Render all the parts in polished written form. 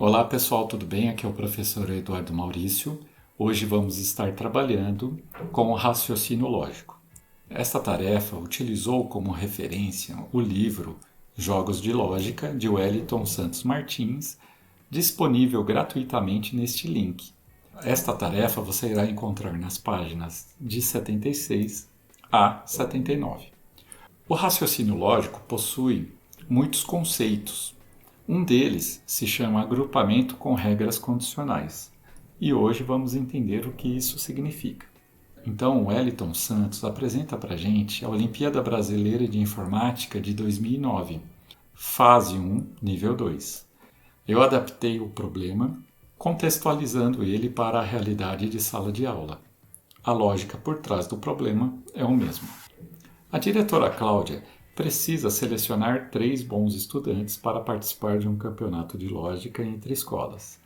Olá pessoal, tudo bem? Aqui é o professor Eduardo Maurício. Hoje vamos estar trabalhando com o raciocínio lógico. Esta tarefa utilizou como referência o livro Jogos de Lógica de Wellington Santos Martins, disponível gratuitamente neste link. Esta tarefa você irá encontrar nas páginas de 76 a 79. O raciocínio lógico possui muitos conceitos. Um deles se chama agrupamento com regras condicionais, e hoje vamos entender o que isso significa. Então, o Wellington Santos apresenta para a gente a Olimpíada Brasileira de Informática de 2009, fase 1, nível 2. Eu adaptei o problema, contextualizando ele para a realidade de sala de aula. A lógica por trás do problema é o mesmo. A diretora Cláudia precisa selecionar 3 bons estudantes para participar de um campeonato de lógica entre escolas.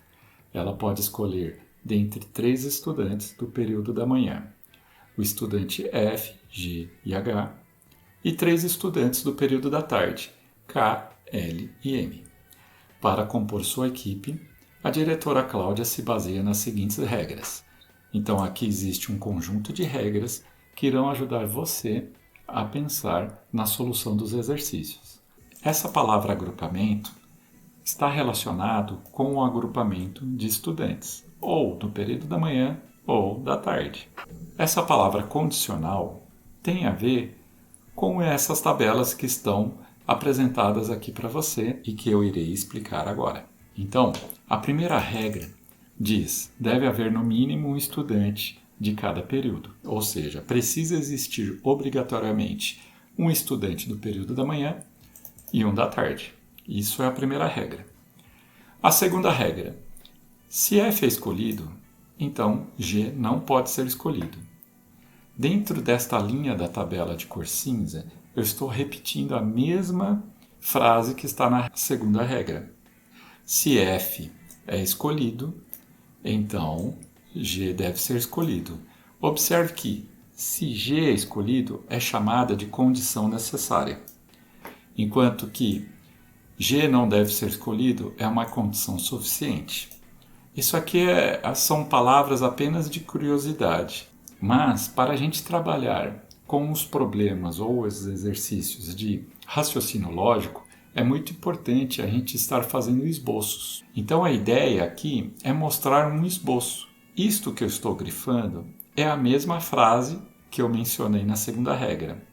Ela pode escolher dentre 3 estudantes do período da manhã, o estudante F, G e H, e 3 estudantes do período da tarde, K, L e M. Para compor sua equipe, a diretora Cláudia se baseia nas seguintes regras. Então aqui existe um conjunto de regras que irão ajudar você a pensar na solução dos exercícios. Essa palavra agrupamento está relacionado com o agrupamento de estudantes, ou do período da manhã ou da tarde. Essa palavra condicional tem a ver com essas tabelas que estão apresentadas aqui para você e que eu irei explicar agora. Então, a primeira regra diz: deve haver no mínimo um estudante de cada período, ou seja, precisa existir obrigatoriamente um estudante do período da manhã e um da tarde. Isso é a primeira regra. A segunda regra: se F é escolhido, então G não pode ser escolhido. Dentro desta linha da tabela de cor cinza, eu estou repetindo a mesma frase que está na segunda regra. Se F é escolhido, então G deve ser escolhido. Observe que, se G é escolhido, é chamada de condição necessária, enquanto que G não deve ser escolhido é uma condição suficiente. Isso aqui são palavras apenas de curiosidade, mas para a gente trabalhar com os problemas ou os exercícios de raciocínio lógico, é muito importante a gente estar fazendo esboços. Então a ideia aqui é mostrar um esboço. Isto que eu estou grifando é a mesma frase que eu mencionei na segunda regra.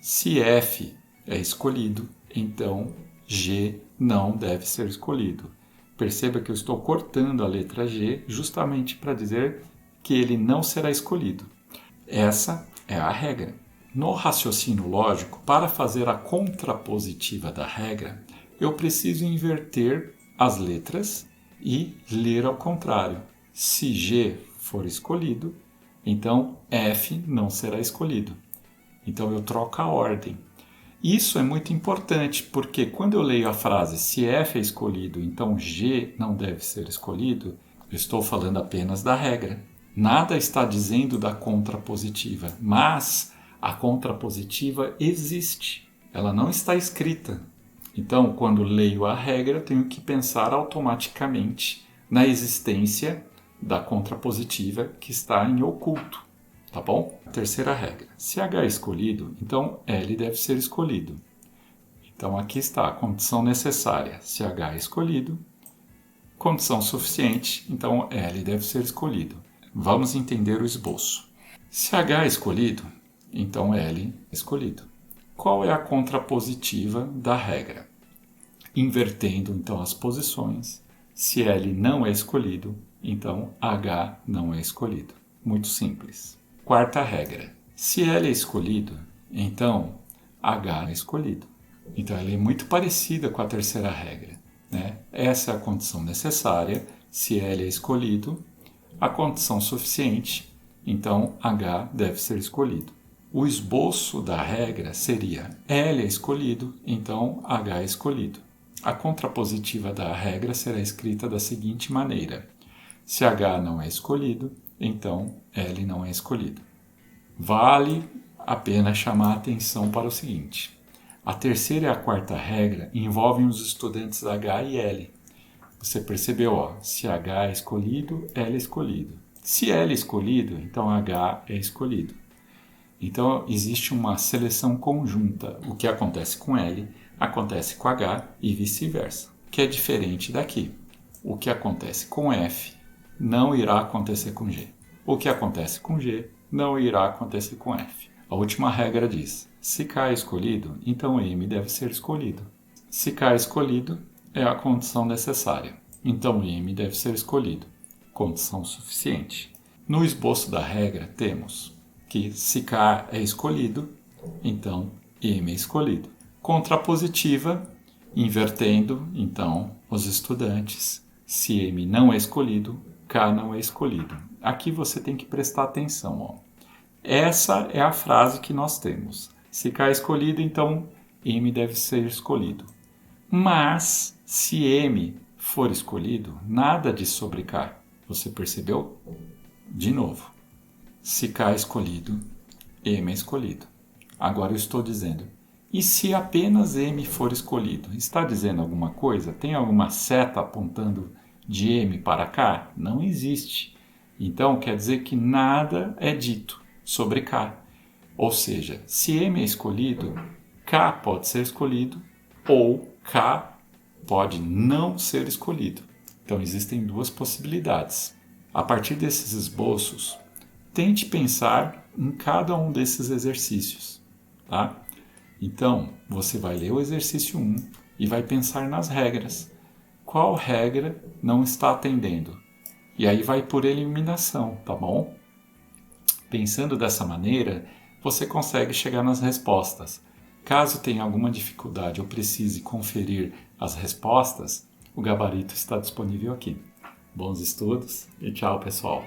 Se F é escolhido, então G não deve ser escolhido. Perceba que eu estou cortando a letra G justamente para dizer que ele não será escolhido. Essa é a regra. No raciocínio lógico, para fazer a contrapositiva da regra, eu preciso inverter as letras e ler ao contrário. Se G for escolhido, então F não será escolhido. Então eu troco a ordem. Isso é muito importante porque quando eu leio a frase se F é escolhido, então G não deve ser escolhido, eu estou falando apenas da regra. Nada está dizendo da contrapositiva, mas a contrapositiva existe, ela não está escrita. Então, quando leio a regra, eu tenho que pensar automaticamente na existência da contrapositiva que está em oculto, tá bom? Terceira regra: se H é escolhido, então L deve ser escolhido. Então, aqui está a condição necessária: se H é escolhido, condição suficiente, então L deve ser escolhido. Vamos entender o esboço. Se H é escolhido, então L é escolhido. Qual é a contrapositiva da regra? Invertendo então as posições, se L não é escolhido, então H não é escolhido. Muito simples. Quarta regra: se L é escolhido, então H é escolhido. Então ela é muito parecida com a terceira regra, né? Essa é a condição necessária: se L é escolhido, a condição suficiente, então H deve ser escolhido. O esboço da regra seria: L é escolhido, então H é escolhido. A contrapositiva da regra será escrita da seguinte maneira: se H não é escolhido, então L não é escolhido. Vale a pena chamar a atenção para o seguinte: a terceira e a quarta regra envolvem os estudantes H e L. Você percebeu, ó, se H é escolhido, L é escolhido. Se L é escolhido, então H é escolhido. Então, existe uma seleção conjunta. O que acontece com L, acontece com H e vice-versa, que é diferente daqui. O que acontece com F não irá acontecer com G. O que acontece com G não irá acontecer com F. A última regra diz, se K é escolhido, então M deve ser escolhido. Se K é escolhido, é a condição necessária. Então M deve ser escolhido. Condição suficiente. No esboço da regra, temos que se K é escolhido, então M é escolhido. Contrapositiva, invertendo, então, os estudantes. Se M não é escolhido, K não é escolhido. Aqui você tem que prestar atenção. Ó. Essa é a frase que nós temos. Se K é escolhido, então M deve ser escolhido. Mas, se M for escolhido, nada diz sobre K. Você percebeu? De novo. Se K é escolhido, M é escolhido. Agora eu estou dizendo, e se apenas M for escolhido? Está dizendo alguma coisa? Tem alguma seta apontando de M para K? Não existe. Então quer dizer que nada é dito sobre K. Ou seja, se M é escolhido, K pode ser escolhido ou K pode não ser escolhido. Então existem duas possibilidades. A partir desses esboços, tente pensar em cada um desses exercícios, tá? Então, você vai ler o exercício 1 e vai pensar nas regras. Qual regra não está atendendo? E aí vai por eliminação, tá bom? Pensando dessa maneira, você consegue chegar nas respostas. Caso tenha alguma dificuldade ou precise conferir as respostas, o gabarito está disponível aqui. Bons estudos e tchau, pessoal!